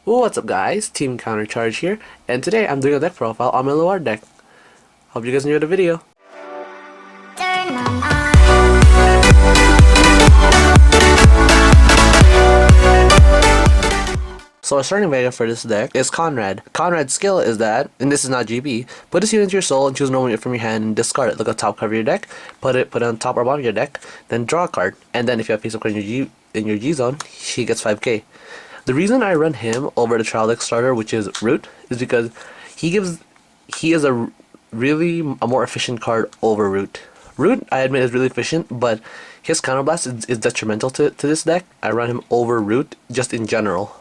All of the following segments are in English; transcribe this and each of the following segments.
What's up guys, Team Countercharge here, and today I'm doing a deck profile on my Luard deck. Hope you guys enjoyed the video. So our starting value for this deck is Conrad. Conrad's skill is that, and this is not GB, put this unit into your soul and choose a normal unit from your hand and discard it. Look at the top cover of your deck, put it on top or bottom of your deck, then draw a card. And then if you have piece of card in your G zone, he gets 5k. The reason I run him over the trial deck starter, which is Rouge, is because he is a more efficient card over Rouge. Rouge, I admit, is really efficient, but his counterblast is detrimental to this deck. I run him over Rouge just in general.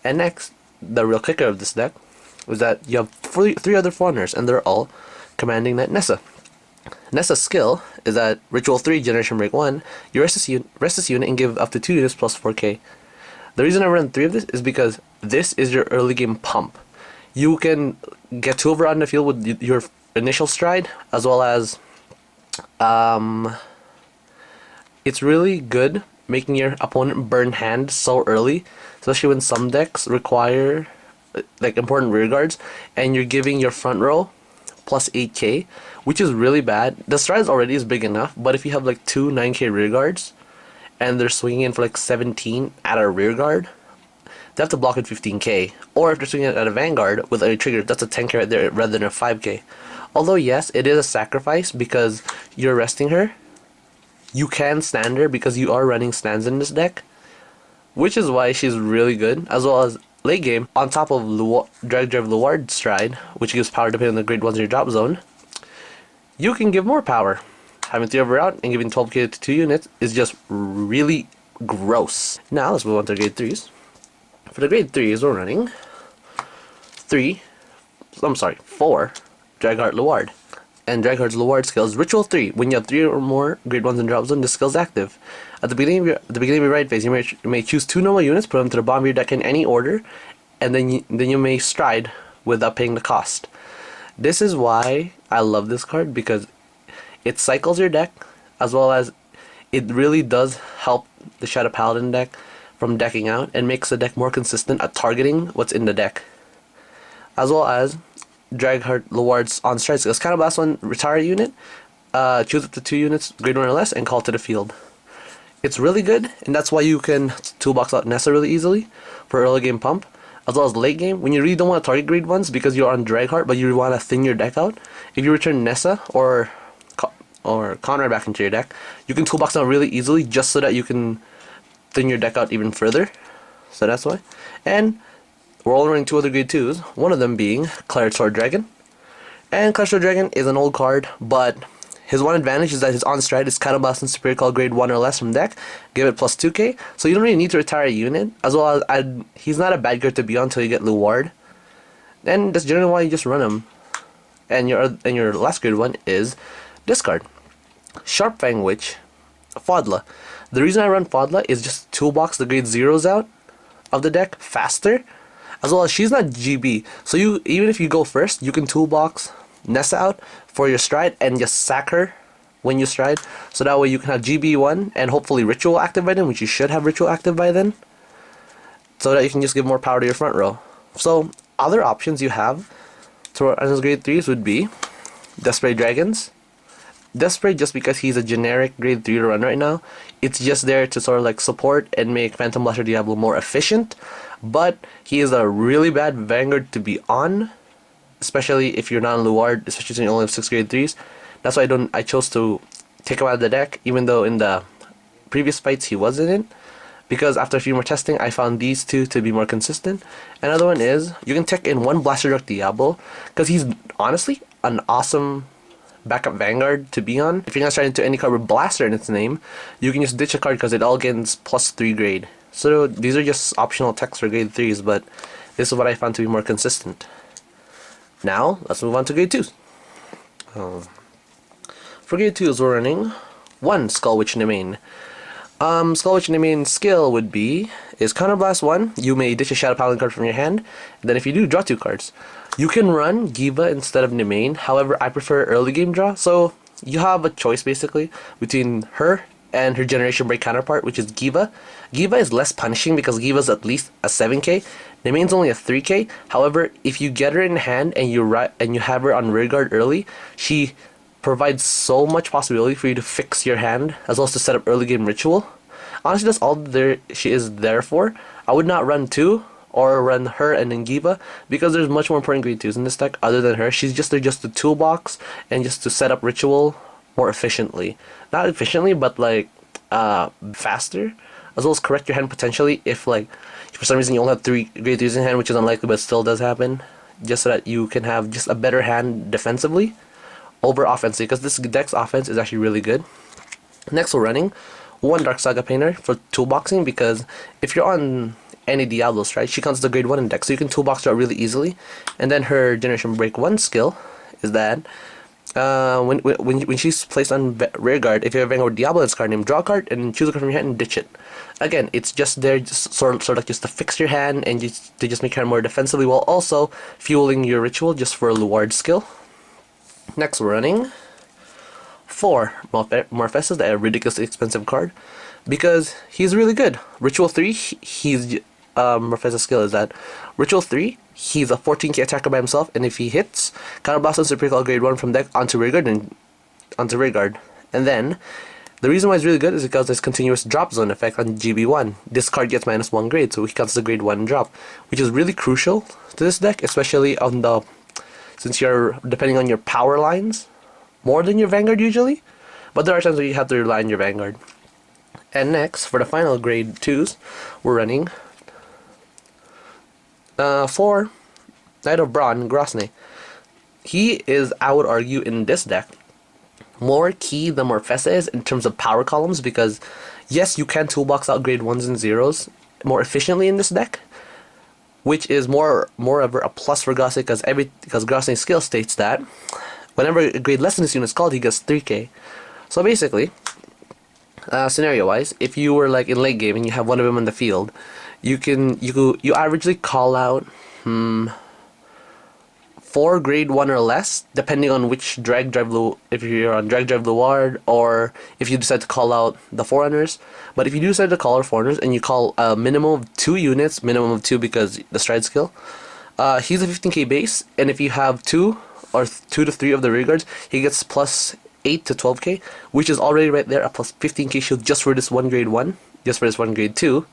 And next, the real kicker of this deck is that you have three other foreigners, and they're all commanding that Gnesa. Gnesa's skill is that Ritual 3, Generation Break 1, you rest this unit and give up to 2 units plus 4k. The reason I run 3 of this is because this is your early game pump. You can get 2 over on the field with your initial stride, as well as it's really good making your opponent burn hand so early, especially when some decks require like important rear guards, and you're giving your front row plus 8k, which is really bad. The stride already is big enough, but if you have like 2 9k rear guards, and they're swinging in for like 17 at a rear guard, they have to block with 15k. Or if they're swinging it at a vanguard with a trigger, that's a 10k right there rather than a 5k. Although yes, it is a sacrifice because you're resting her. You can stand her because you are running stands in this deck, which is why she's really good, as well as late game. On top of Dragsaver Luard stride, which gives power depending on the grade 1s in your drop zone, you can give more power. Having 3 over out and giving 12k to 2 units is just really gross. Now let's move on to grade 3s. For the grade 3s, we're running 4 Dragheart Luard. And Dragheart's Luard skill is Ritual 3. When you have 3 or more grade 1s in drop zone, this skill is active. At the beginning of your right phase, you may choose 2 normal units, put them to the bottom of your deck in any order, and then you may stride without paying the cost. This is why I love this card, because it cycles your deck, as well as it really does help the Shadow Paladin deck from decking out and makes the deck more consistent at targeting what's in the deck. As well as Dragheart Luard's on stride skills. Kind of last one, retire a unit, choose up to 2 units, grade 1 or less, and call to the field. It's really good, and that's why you can toolbox out Gnesa really easily for early game pump, as well as late game when you really don't want to target grade 1s because you're on Dragheart but you want to thin your deck out. If you return Gnesa or Conrad back into your deck, you can toolbox out really easily just so that you can thin your deck out even further. So that's why. And we're all running 2 other grade 2s, one of them being Claret Dragon. And Claret Dragon is an old card, but his one advantage is that his on stride is Counterblast and Superior Call grade 1 or less from deck, give it plus 2k, so you don't really need to retire a unit, as well as he's not a bad card to be on until you get Luard. And that's generally why you just run him. And your last grade 1 is discard. Sharp Fang Witch, Fodder. The reason I run Fodder is just toolbox the grade 0s out of the deck faster, as well as she's not GB, so even if you go first, you can toolbox Gnesa out for your stride and just sack her when you stride, so that way you can have GB1 and hopefully Ritual active by then, which you should have Ritual active by then, so that you can just give more power to your front row. So other options you have to run his grade 3s would be Desperate Dragons. Desperate just because he's a generic grade 3 to run right now. It's just there to sort of like support and make Phantom Blaster Diablo more efficient, but he is a really bad Vanguard to be on, especially if you're not on Luard, especially since you only have 6 grade 3s. That's why I chose to take him out of the deck, even though in the previous fights he wasn't in, because after a few more testing I found these 2 to be more consistent. Another one is you can tech in 1 Blaster Drug Diablo, because he's honestly an awesome backup Vanguard to be on. If you're not trying into any card with Blaster in its name, you can just ditch a card because it all gets plus 3 grade. So these are just optional techs for grade 3s, but this is what I found to be more consistent. Now let's move on to grade 2s. For grade 2s, we're running 1 Skull Witch in the main. Skull Witch in the main skill would be Counterblast 1. You may ditch a Shadow Paladin card from your hand, and then if you do, draw 2 cards. You can run Giva instead of Nemain, however I prefer early game draw, so you have a choice basically between her and her Generation Break counterpart, which is Giva. Giva is less punishing because Giva's at least a 7k. The main's only a 3k. However, if you get her in hand and you have her on rearguard early, she provides so much possibility for you to fix your hand as well as to set up early game ritual. Honestly, that's all she is there for. I would not run 2 or run her and then Giva because there's much more important grade 2s in this deck other than her. She's just there just the toolbox and just to set up ritual more efficiently. Not efficiently, but like faster, as well as correct your hand potentially if like for some reason you only have 3 grade 3s in hand, which is unlikely but still does happen, just so that you can have just a better hand defensively over offensively, because this deck's offense is actually really good. Next, we're running 1 Dark Saga Painter for toolboxing, because if you're on any Diablos, right, she counts as a grade 1 in deck, so you can toolbox her out really easily. And then her Generation Break 1 skill is that when she's placed on rearguard, if you have a Vanguard Diablo's card name, draw a card and choose a card from your hand and ditch it. Again, it's just there just sort of just to fix your hand and to just make her more defensively while also fueling your ritual just for a Luard skill. Next, we're running 4 Morpheus, a ridiculously expensive card, because he's really good. Ritual 3, he's Morpheus' skill is that Ritual 3, he's a 14k attacker by himself, and if he hits, counterblast and super call grade 1 from deck onto rearguard and then the reason why it's really good is because there's continuous drop zone effect on GB1. This card gets -1 grade, so he counts as a grade 1 drop, which is really crucial to this deck, especially on since you're depending on your power lines more than your Vanguard usually, but there are times where you have to rely on your Vanguard. And next, for the final grade 2s, we're running 4 Knight of Brawn, Grosne. He is, I would argue, in this deck, more key than Morpheus is in terms of power columns, because yes, you can toolbox out grade 1s and 0s more efficiently in this deck, which is moreover a plus for Grosne, because Grosne's skill states that whenever a grade less than this unit is called, he gets 3k. So basically, scenario wise, if you were like in late game and you have one of them in the field, you averagely call out 4 grade 1 or less, depending on which if you're on Drag Drive Luard, or if you decide to call out the Forerunners. But if you do decide to call out Forerunners and you call a minimum of 2 units, minimum of 2 because the stride skill, he's a 15k base, and if you have 2 or 2 to 3 of the rearguards, he gets plus 8 to 12k, which is already right there a plus 15k shield just for this one grade 1, just for this one grade 2.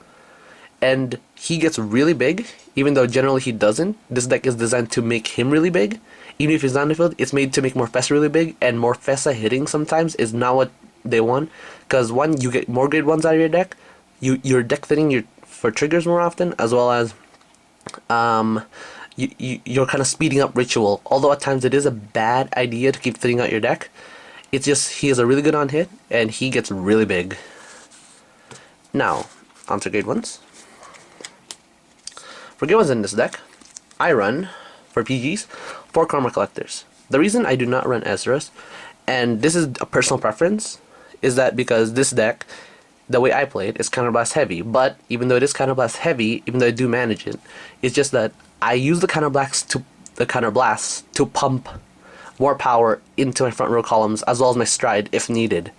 And he gets really big, even though generally he doesn't. This deck is designed to make him really big. Even if he's not in the field, it's made to make Morpheus really big, and Morpheus hitting sometimes is not what they want. Because one, you get more grade 1s out of your deck, you're deck thinning for triggers more often, as well as you're kind of speeding up ritual. Although at times it is a bad idea to keep thinning out your deck, it's just he is a really good on hit, and he gets really big. Now, onto grade 1s. For grade 1s in this deck, I run, for PGs, 4 Karma Collectors. The reason I do not run Esras, and this is a personal preference, is that because this deck, the way I play it, is Counterblast heavy. But even though it is Counterblast heavy, even though I do manage it, it's just that I use the Counterblasts to pump more power into my front row columns, as well as my stride if needed.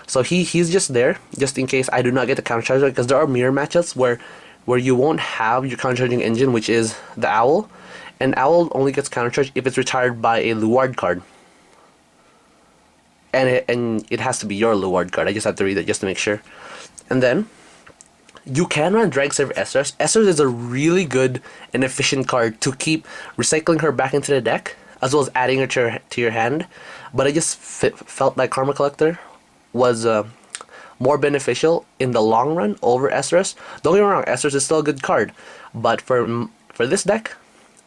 So he's just there, just in case I do not get the countercharge, because there are mirror matchups where you won't have your countercharging engine, which is the Owl, and Owl only gets countercharged if it's retired by a Luard card. And it has to be your Luard card. I just have to read it just to make sure. And then you can run Dragsaver Esras. Esras is a really good and efficient card to keep recycling her back into the deck, as well as adding her to your hand. But I just felt like Karma Collector was more beneficial in the long run over Esras. Don't get me wrong, Esras is still a good card, but for this deck,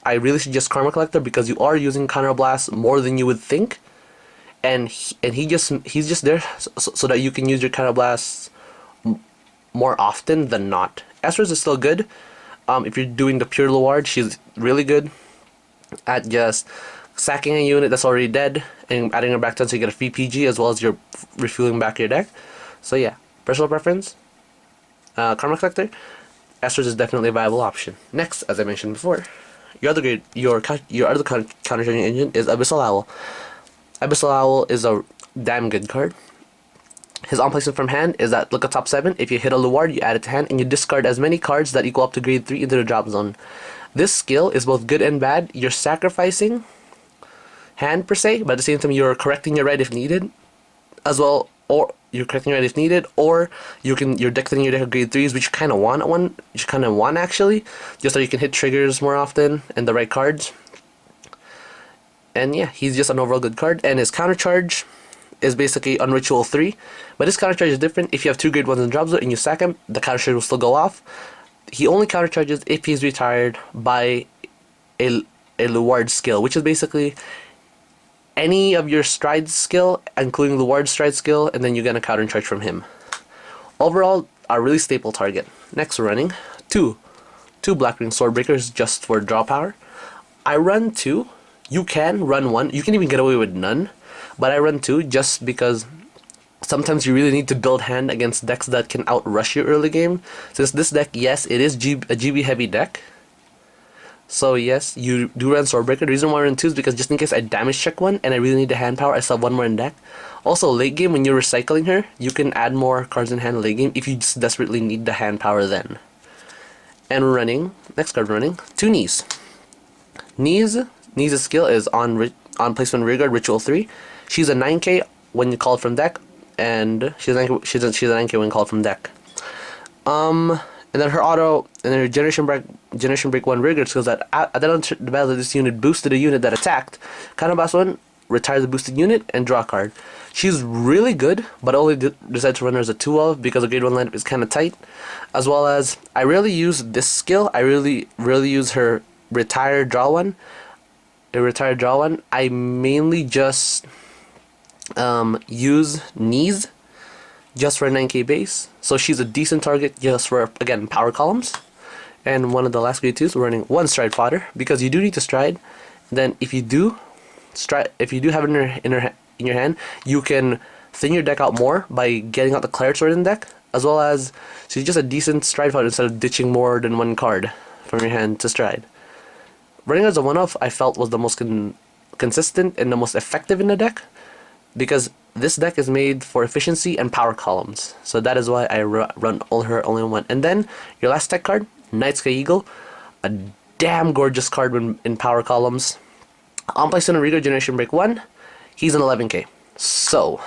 I really suggest Karma Collector, because you are using Counterblast more than you would think, and he's just there so that you can use your Counterblasts more often than not. Esras is still good. If you're doing the pure Luard, she's really good at just sacking a unit that's already dead and adding her back to so you get a free PG, as well as you're refueling back your deck. So yeah, personal preference, Karma Collector, Esras is definitely a viable option. Next, as I mentioned before, your other countercharging engine is Abyssal Owl. Abyssal Owl is a damn good card. His on placement from hand is that look at top 7. If you hit a Luard, you add it to hand, and you discard as many cards that equal up to grade 3 into the drop zone. This skill is both good and bad. You're sacrificing hand per se, but at the same time you're correcting your right if needed, as well, or you're correcting your right if needed, or you're decking your deck of grade 3s, which you kind of want actually, just so you can hit triggers more often and the right cards. And yeah, he's just an overall good card, and his counter charge is basically on Ritual 3, but his counter charge is different. If you have 2 grade 1s in Dragwizard and you sack him, the counter charge will still go off. He only counter charges if he's retired by a Luard skill, which is basically any of your stride skill, including Luard's stride skill, and then you get a counter charge from him. Overall, a really staple target. Next, we're running two Black-winged Swordbreakers just for draw power. I run 2. You can run 1. You can even get away with none, but I run 2 just because sometimes you really need to build hand against decks that can outrush you early game. Since this deck, yes, it is a GB heavy deck. So yes, you do run Swordbreaker. The reason why I run 2 is because just in case I damage check one and I really need the hand power, I still have 1 more in deck. Also, late game when you're recycling her, you can add more cards in hand late game if you just desperately need the hand power then. And we're running, next card running, 2 Knies. Knies' skill is on placement rearguard, Ritual 3. She's a 9k when you call it from deck, and she's a 9k when called from deck. And then her auto, and then her Generation Break 1 rearguard skills that at the end of the battle this unit boosted a unit that attacked. Counterblast 1, retire the boosted unit, and draw a card. She's really good, but only decided to run her as a 2 of because the grade 1 lineup is kind of tight. As well as, I rarely use this skill. I really use her retire draw 1. I mainly just use Knies just for a 9k base, so she's a decent target just for, again, power columns. And one of the last grade 2s, we're running 1 stride fodder because you do need to stride. Then if you do have it in your hand, you can thin your deck out more by getting out the Claret Sword in the deck, as well as she's just a decent stride fodder instead of ditching more than 1 card from your hand to stride. Running as a 1-off I felt was the most consistent and the most effective in the deck, because this deck is made for efficiency and power columns. So that is why I run her only 1. And then your last tech card, Night Sky Eagle, a damn gorgeous card when in power columns. On placement rearguard, Generation Break 1, he's an 11k. So,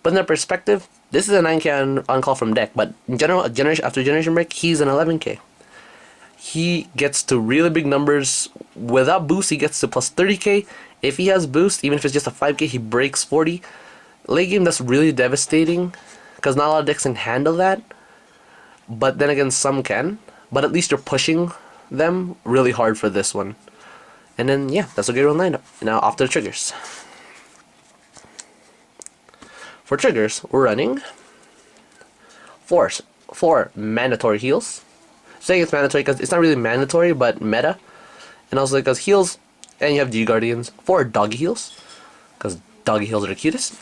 but in that perspective, this is a 9k on call from deck, but in general, after Generation Break, he's an 11k. He gets to really big numbers. Without boost, he gets to plus 30k. If he has boost, even if it's just a 5k, he breaks 40. Late game, that's really devastating, because not a lot of decks can handle that. But then again, some can. But at least you're pushing them really hard for this one. And then, yeah, that's a grade 1 lineup. Now, off to the triggers. For triggers, we're running 4 mandatory heals. Saying it's mandatory because it's not really mandatory, but meta. And also because heals, and you have G-Guardians. 4 doggy heals, because doggy heals are the cutest.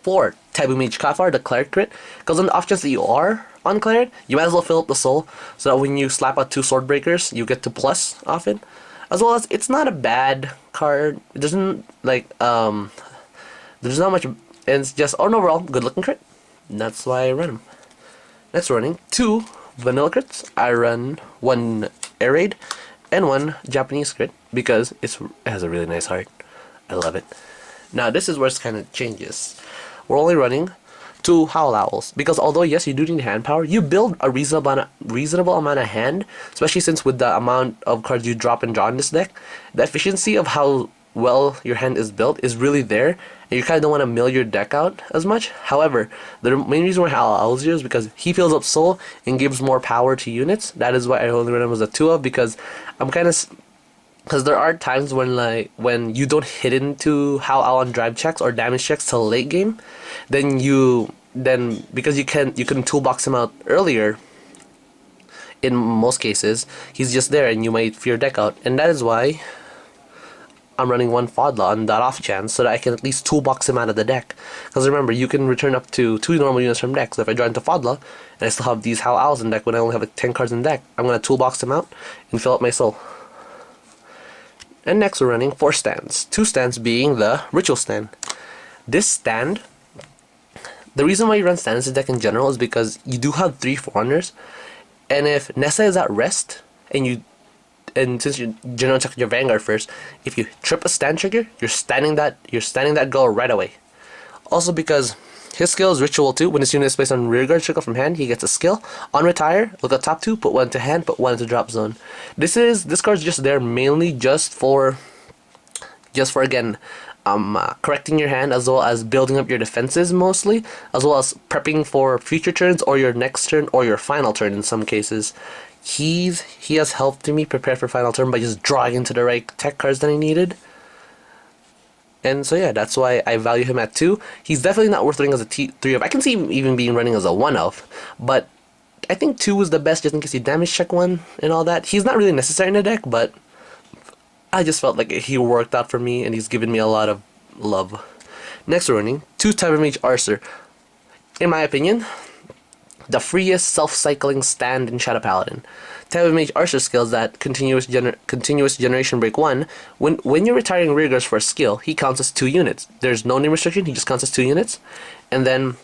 4 Taboo Mage Cafar, the Claret Crit, because on the off chance that you are on Claret, you might as well fill up the soul, so that when you slap out 2 Swordbreakers, you get to plus often. As well as, it's not a bad card. It doesn't, like, there's not much, and it's just, an overall, good looking crit. And that's why I run them. Next, running 2 vanilla crits. I run 1 air raid and 1 Japanese crit because it has a really nice art. I love it. Now this is where it kind of changes. We're only running 2 Howl Owls because although yes you do need hand power, you build a reasonable amount of hand, especially since with the amount of cards you drop and draw in this deck, the efficiency of how well your hand is built is really there, and you kind of don't want to mill your deck out as much. However, the main reason why Howl Owl is here is because he fills up soul and gives more power to units. That is why I only run him as a 2 of, because I'm kind of, because there are times when you don't hit into Howl Owl on drive checks or damage checks till late game, then because you couldn't toolbox him out earlier. In most cases, he's just there and you might fear deck out, and that is why I'm running 1 Fodder on that off chance so that I can at least toolbox him out of the deck. Because remember, you can return up to 2 normal units from deck. So if I draw into Fodder and I still have these Howl Owls in deck when I only have like 10 cards in deck, I'm going to toolbox him out and fill up my soul. And next we're running 4 stands. 2 stands being the Ritual stand. This stand, the reason why you run stands in deck in general is because you do have 3 Forerunners, and if Gnesa is at rest and since you generally check your Vanguard first, if you trip a stand trigger, you're standing that go right away. Also because his skill is Ritual 2. When his unit is placed on rearguard circle from hand, he gets a skill. On retire, look at top 2, put 1 into hand, put 1 into drop zone. This card's just there mainly just for again, correcting your hand, as well as building up your defenses mostly, as well as prepping for future turns or your next turn or your final turn in some cases. He has helped me prepare for final turn by just drawing into the right tech cards that I needed. And so yeah, that's why I value him at 2. He's definitely not worth running as a 3 of. I can see him even being running as a 1 of, but I think 2 is the best just in case you damage check 1 and all that. He's not really necessary in the deck, but I just felt like he worked out for me and he's given me a lot of love. Next we're running 2 Taboo Mage Arsur. In my opinion, the freest self-cycling stand in Shadow Paladin. Taboo Mage Arsur skills that continuous generation break 1. When you're retiring rearguards for a skill, he counts as 2 units. There's no name restriction, he just counts as 2 units. And then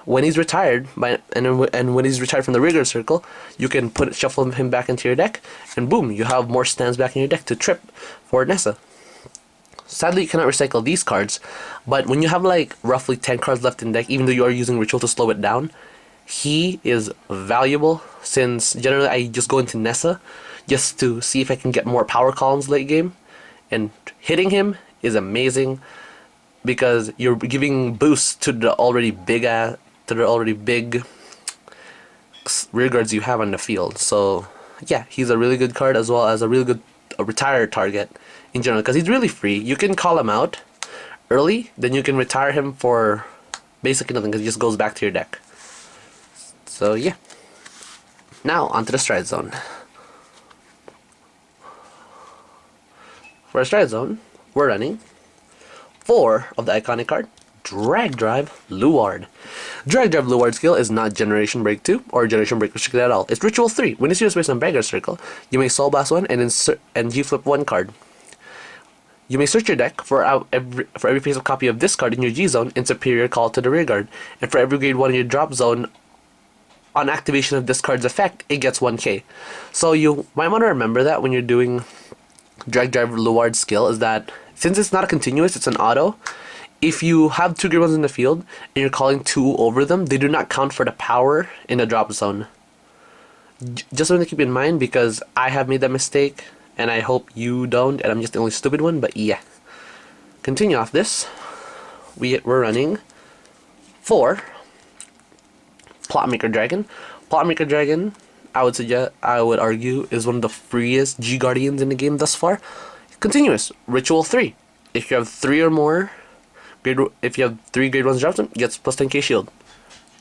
when he's retired and when he's retired from the rearguard circle, you can shuffle him back into your deck, and boom, you have more stands back in your deck to trip for Gnesa. Sadly, you cannot recycle these cards, but when you have like roughly 10 cards left in deck, even though you are using Ritual to slow it down, he is valuable, since generally I just go into Gnesa just to see if I can get more power columns late game, and hitting him is amazing because you're giving boosts to the already big rearguards you have on the field. So yeah, he's a really good card, as well as a really good retire target in general, because he's really free. You can call him out early, then you can retire him for basically nothing because he just goes back to your deck. So yeah. Now onto the Stride Zone. For a Stride Zone, we're running 4 of the iconic card, Dragsaver Luard. Dragsaver Luard skill is not Generation Break 2 or Generation Break restricted at all. It's Ritual 3. When it's used based on Vanguard Circle, you may Soul Blast 1 and G-flip 1 card. You may search your deck for every face-up copy of this card in your G-zone and Superior Call to the rearguard. And for every grade 1 in your drop zone, on activation of this card's effect, it gets 1k. So you might want to remember that when you're doing Dragsaver Luard skill, is that since it's not a continuous, it's an auto, if you have 2 grade 1s in the field and you're calling 2 over them, they do not count for the power in the drop zone. Just something to keep in mind, because I have made that mistake and I hope you don't, and I'm just the only stupid one, but yeah. Continue off this. We're running 4 Plotmaker Dragon. Plotmaker Dragon, I would argue, is one of the freest G Guardians in the game thus far. Continuous, Ritual 3. If you have 3 or more, if you have 3 grade 1s drop zone, gets plus 10k shield.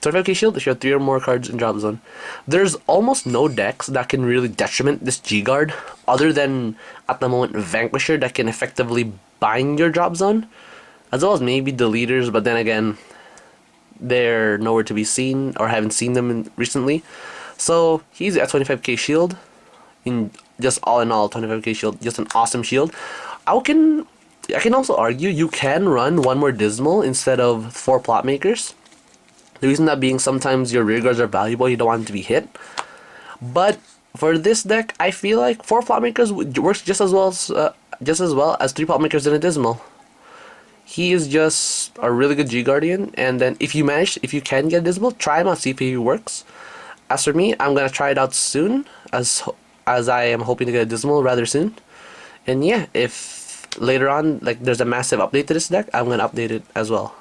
25k shield if you have 3 or more cards in drop zone. There's almost no decks that can really detriment this G Guard, other than at the moment Vanquisher, that can effectively bind your drop zone, as well as maybe Deleters, but then again, they're nowhere to be seen, or haven't seen them recently. So he's at 25k shield, in all 25k shield, just an awesome shield. I can also argue you can run 1 more Dismal instead of 4 Plot Makers. The reason that being, sometimes your rearguards are valuable, you don't want them to be hit. But for this deck, I feel like 4 Plot Makers works just as well as 3 Plot Makers in a Dismal. He is just a really good G Guardian, and then if you can get Dismal, try him out, see if he works. As for me, I'm gonna try it out soon, as I am hoping to get a Dismal rather soon. And yeah, if later on there's a massive update to this deck, I'm gonna update it as well.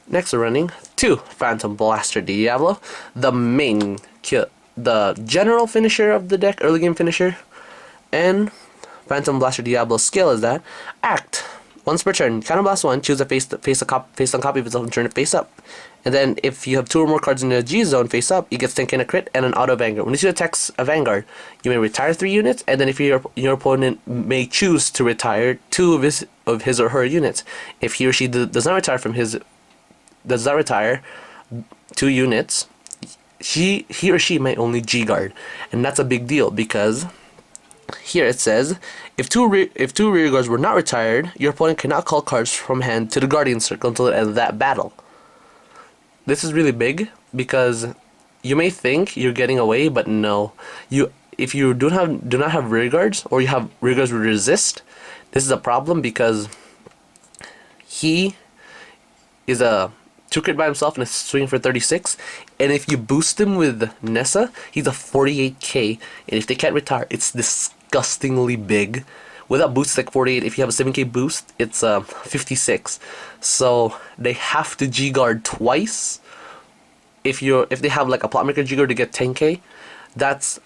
Next we're running 2 Phantom Blaster Diablo, the general finisher of the deck, early game finisher. And Phantom Blaster Diablo's skill is that act once per turn, Counterblast 1, choose a face-on copy of itself and turn it face up. And then if you have 2 or more cards in the G zone face up, you get 10k and a crit and an auto Vanguard. When you attacks a Vanguard, you may retire 3 units, and then if your opponent may choose to retire 2 of his or her units. If he or she does not retire 2 units, he or she may only G guard, and that's a big deal, because here it says, if two rear guards were not retired, your opponent cannot call cards from hand to the Guardian Circle until the end of that battle. This is really big, because you may think you're getting away, but no. if you do not have rear guards, or you have rear guards with resist, this is a problem because he is a 2-crit by himself and is swinging for 36. And if you boost him with Gnesa, he's a 48k. And if they can't retire, it's disgustingly big. Without boost, it's like 48. If you have a 7k boost, it's 56. So they have to G guard twice. If they have like a plot maker G guard to get 10k, that's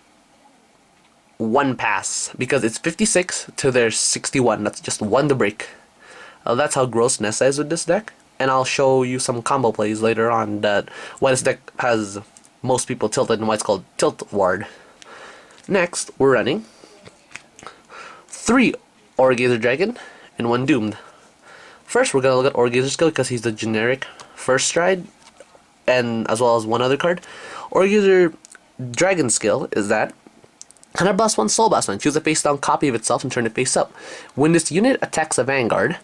one pass, because it's 56 to their 61. That's just one to break. That's how gross Gnesa is with this deck, and I'll show you some combo plays later on that why this deck has most people tilted and why it's called Tiltuard. Next, we're running 3 Aura-Gazer Dragon and 1 Doomed. First, we're gonna look at Aura-Gazer skill because he's the generic first stride, and as well as one other card. Aura-Gazer Dragon skill is that Conrad +1 Soul Blast 1. Choose a face down copy of itself and turn it face up. When this unit attacks a Vanguard,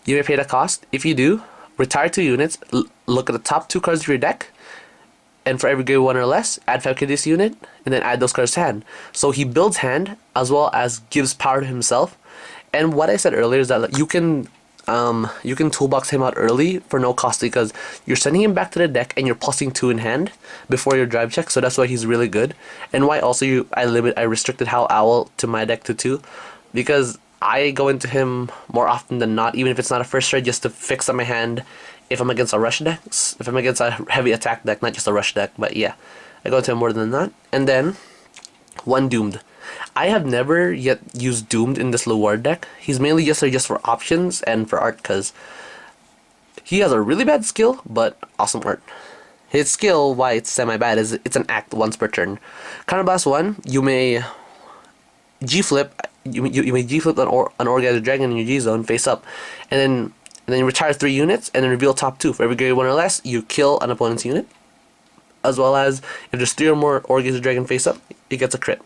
you may pay the cost. If you do, retire 2 units, look at the top 2 cards of your deck, and for every grade 1 or less, add 5k to this unit, and then add those cards to hand. So he builds hand, as well as gives power to himself. And what I said earlier is that you can toolbox him out early for no cost, because you're sending him back to the deck and you're plussing 2 in hand before your drive check, so that's why he's really good. And why also I restricted Howl Owl to my deck to 2, because I go into him more often than not, even if it's not a first stride, just to fix up my hand if I'm against a rush deck, if I'm against a heavy attack deck, not just a rush deck. But yeah, I go into him more than that. And then 1 Doomed. I have never yet used Doomed in this Luard deck. He's mainly just for options and for art, because he has a really bad skill, but awesome art. His skill, why it's semi-bad, is it's an act once per turn. Conrad +1, you may G-flip, you may G-flip an Aura-Gazer Dragon in your G-zone face up, and then you retire 3 units, and then reveal top 2. For every grade 1 or less, you kill an opponent's unit. As well as, if there's 3 or more Aura-Gazer Dragon face up, it gets a crit.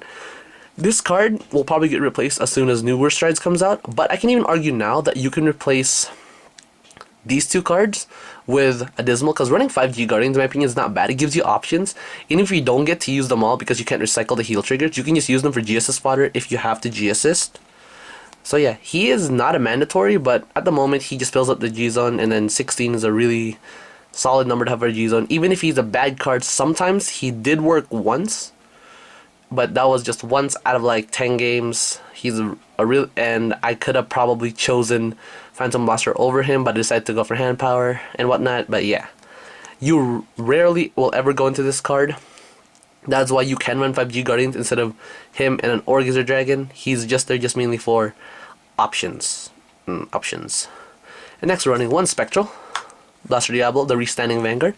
This card will probably get replaced as soon as Newer Strides comes out, but I can even argue now that you can replace these 2 cards with a Dismal, because running 5 G Guardians, in my opinion, is not bad. It gives you options. Even if you don't get to use them all because you can't recycle the heal triggers, you can just use them for G-Assist fodder if you have to G-Assist. So yeah, he is not a mandatory, but at the moment he just fills up the G-Zone, and then 16 is a really solid number to have for a G-Zone. Even if he's a bad card, sometimes he did work once, but that was just once out of like 10 games. He's a real, and I could have probably chosen Phantom Blaster over him, but I decided to go for hand power and whatnot. But yeah, you rarely will ever go into this card. That's why you can run 5G Guardians instead of him and an Aura-Gazer Dragon. He's just there just mainly for options. And next we're running 1 Spectral Blaster Diablo, the Restanding Vanguard.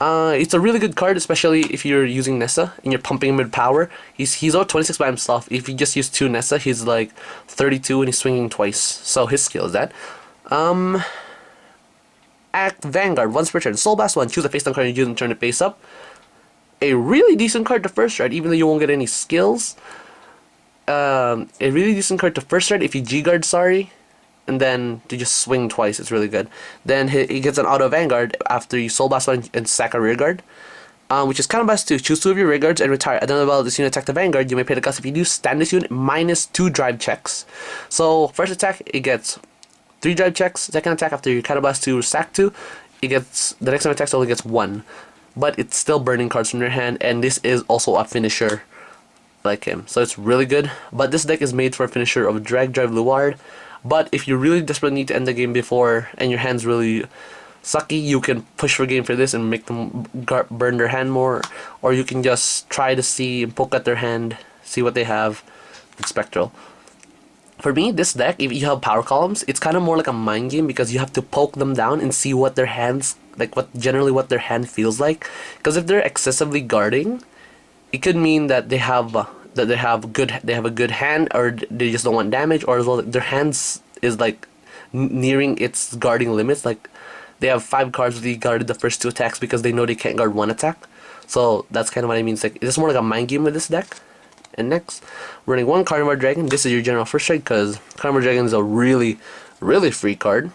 It's a really good card, especially if you're using Gnesa and you're pumping him with power. He's out 26 by himself. If you just use 2 Gnesa, he's like 32 and he's swinging twice. So his skill is that. Act Vanguard, once per turn. Soul Blast 1, choose a face down card and use and turn it face up. A really decent card to first stride, even though you won't get any skills. A really decent card to first stride if you G-Guard, and then to just swing twice. It's really good. Then he gets an auto Vanguard after you Soul Blast 1 and sack a rear guard, which is kind of best too. Choose 2 of your rear guards and retire. At the end of the battle, this unit attack the Vanguard. You may pay the cost. If you do, stand this unit minus 2 drive checks. So first attack, it gets 3 drive checks. Second attack, after you Blast 2 or sack 2, it gets, the next time it attacks only gets 1. But it's still burning cards from your hand, and this is also a finisher like him. So it's really good. But this deck is made for a finisher of Drag Drive Luard. But if you really desperately need to end the game before, and your hand's really sucky, you can push for game for this and make them burn their hand more. Or you can just try to see and poke at their hand, see what they have with Spectral. For me, this deck, if you have power columns, it's kind of more like a mind game, because you have to poke them down and see what their hands, like what their hand feels like. Because if they're excessively guarding, it could mean that they have a good hand, or they just don't want damage, or as well their hands is like nearing its guarding limits. Like they have 5 cards with guarded the first 2 attacks because they know they can't guard 1 attack. So that's kind of what I mean. It's like, it's more like a mind game with this deck. And next, we're running 1 Carnivore Dragon. This is your general first strike, because Carnivore Dragon is a really, really free card,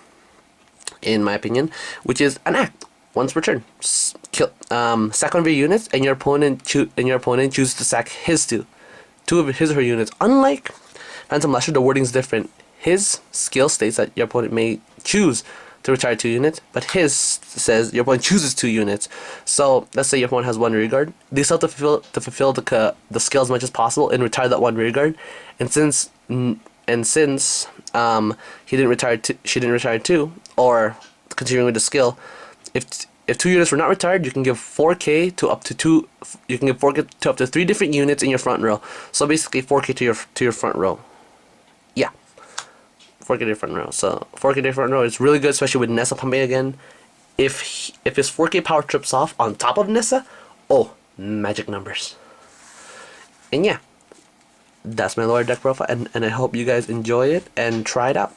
in my opinion, which is an act once per turn. Sack 1 of your units, and your opponent chooses to sack his 2 two of his or her units. Unlike Phantom Lasher, the wording is different. His skill states that your opponent may choose to retire 2 units, but his says your opponent chooses 2 units. So let's say your opponent has 1 rear guard. They still have to fulfill the skill as much as possible and retire that 1 rear guard. And since he didn't retire, she didn't retire 2, or continuing with the skill, if 2 units were not retired, you can give 4k to up to 2. You can give 4k to up to 3 different units in your front row. So basically 4k to your front row. Yeah, 4k to your front row. So 4k to your front row is really good, especially with Gnesa pumping again. If his 4k power trips off on top of Gnesa, oh, magic numbers. And yeah, that's my Luard deck profile, and I hope you guys enjoy it and try it out.